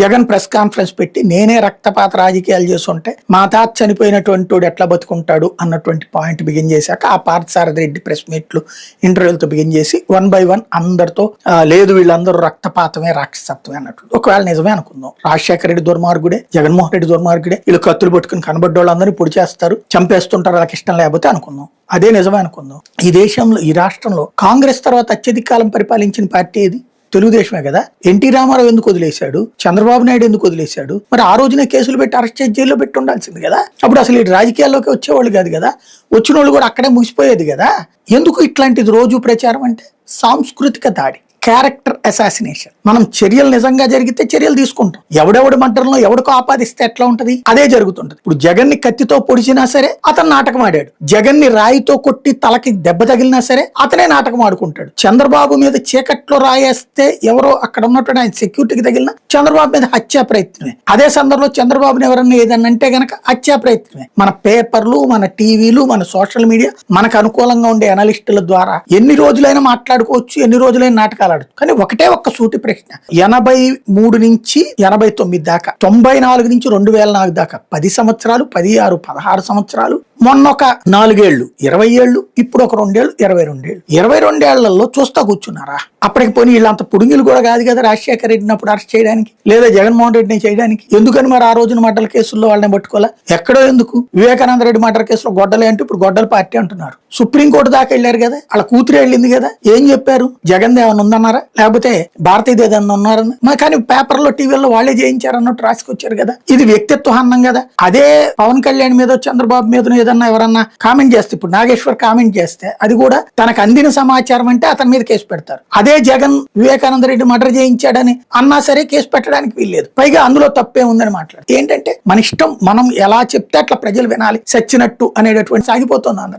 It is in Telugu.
జగన్ ప్రెస్ కాన్ఫరెన్స్ పెట్టి నేనే రక్తపాత రాజకీయాలు చేస్తుంటే మా తాత చనిపోయినటువంటి వాడు ఎట్లా బతుకుంటాడు అన్నటువంటి పాయింట్ బిగిన్ చేశాక ఆ పార్థసారథి రెడ్డి ప్రెస్ మీట్లు ఇంటర్వ్యూలతో బిగిన్ చేసి 1 by 1 అందరితో లేదు వీళ్ళందరూ రక్తపాతమే రాక్షసత్వమే అన్నట్టు. ఒకవేళ నిజమే అనుకుందాం, రాజశేఖర రెడ్డి దుర్మార్గుడే, జగన్మోహన్ రెడ్డి దుర్మార్గుడే, వీళ్ళు కత్తులు పట్టుకుని కనబడ్డ వాళ్ళందరినీ పొడి చేస్తారు, చంపేస్తుంటారు, వాళ్ళకి ఇష్టం లేకపోతే అనుకుందాం. అదే నిజమే అనుకుందాం. ఈ దేశంలో ఈ రాష్ట్రంలో కాంగ్రెస్ తర్వాత అత్యధిక కాలం పరిపాలించిన పార్టీ ఏది? తెలుగుదేశమే కదా. ఎన్టీ రామారావు ఎందుకు వదిలేశాడు, చంద్రబాబు నాయుడు ఎందుకు వదిలేశాడు? మరి ఆ రోజునే కేసులు పెట్టి అరెస్ట్ చేసి జైల్లో పెట్టి ఉండాల్సింది కదా. అప్పుడు అసలు ఈ రాజకీయాల్లోకి వచ్చేవాళ్ళు కాదు కదా, వచ్చిన వాళ్ళు కూడా అక్కడే ముగిసిపోయేది కదా. ఎందుకు ఇట్లాంటిది రోజు ప్రచారం అంటే? సాంస్కృతిక దాడి, క్యారెక్టర్ అసాసినేషన్. మనం చర్యలు నిజంగా జరిగితే చర్యలు తీసుకుంటాం, ఎవడెవడి మధ్యలో ఎవడికో ఆపాదిస్తే ఎట్లా ఉంటది అదే జరుగుతుంటది. ఇప్పుడు జగన్ ని కత్తితో పొడిచినా సరే అతను నాటకం ఆడాడు, జగన్ ని రాయితో కొట్టి తలకి దెబ్బ తగిలినా సరే అతనే నాటకం ఆడుకుంటాడు. చంద్రబాబు మీద చీకట్లో రాయేస్తే ఎవరో అక్కడ ఉన్నటువంటి ఆయన సెక్యూరిటీకి తగిలిన చంద్రబాబు మీద హత్యా ప్రయత్నమే. అదే సందర్భంలో చంద్రబాబుని ఎవరన్నా ఏదన్నా అంటే గనక హత్యా ప్రయత్నమే. మన పేపర్లు, మన టీవీలు, మన సోషల్ మీడియా, మనకు అనుకూలంగా ఉండే అనలిస్టుల ద్వారా ఎన్ని రోజులైనా మాట్లాడుకోవచ్చు, ఎన్ని రోజులైనా నాటకాలు ఆడచ్చు. కానీ ఒకటే ఒక్క సూటి ప్రశ్న, 83 నుంచి 89 దాకా, 94 నుంచి 2004 దాకా 10 సంవత్సరాలు, 16, 16 సంవత్సరాలు, మొన్న ఒక 4 ఏళ్లు 20 ఏళ్లు, ఇప్పుడు ఒక 2 ఏళ్లు 22 ఏళ్లు. 22 ఏళ్లలో చూస్తా కూర్చున్నారా? అప్పటికి పోనీ వీళ్ళంత పుడుగులు కూడా కాదు కదా రాజశేఖర రెడ్డిని అప్పుడు అరెస్ట్ చేయడానికి, లేదా జగన్మోహన్ రెడ్డిని చేయడానికి. ఎందుకని మరి ఆ రోజున మర్డర్ కేసుల్లో వాళ్ళని పట్టుకోవాలా? ఎక్కడో ఎందుకు? వివేకానంద రెడ్డి మర్డర్ కేసులో గొడ్డలే అంటే ఇప్పుడు గొడ్డల పార్టీ అంటున్నారు. సుప్రీంకోర్టు దాకా వెళ్ళారు కదా, వాళ్ళ కూతురు వెళ్ళింది కదా. ఏం చెప్పారు? జగన్ ఏమన్నా ఉందన్నారా, లేకపోతే భారతీయ ఏదన్నా ఉన్నారని? కానీ పేపర్లో టీవీలో వాళ్ళే చేయించారు అన్నట్టు రాసుకొచ్చారు కదా. ఇది వ్యక్తిత్వ హన్నం కదా. అదే పవన్ కళ్యాణ్ మీద, చంద్రబాబు మీద ఏదన్నా ఎవరన్నా కామెంట్ చేస్తే, ఇప్పుడు నాగేశ్వర్ కామెంట్ చేస్తే అది కూడా తనకు అందిన సమాచారం అంటే అతని మీద కేసు పెడతారు. అదే జగన్ వివేకానంద రెడ్డి మర్డర్ చేయించాడని అన్నా సరే కేసు పెట్టడానికి వీల్లేదు. పైగా అందులో తప్పే ఉందని మాట్లాడు. ఏంటంటే మన ఇష్టం, మనం ఎలా చెప్తే అట్లా ప్రజలు వినాలి, సచ్చినట్టు అనేటటువంటి సాగిపోతుంది అందరూ.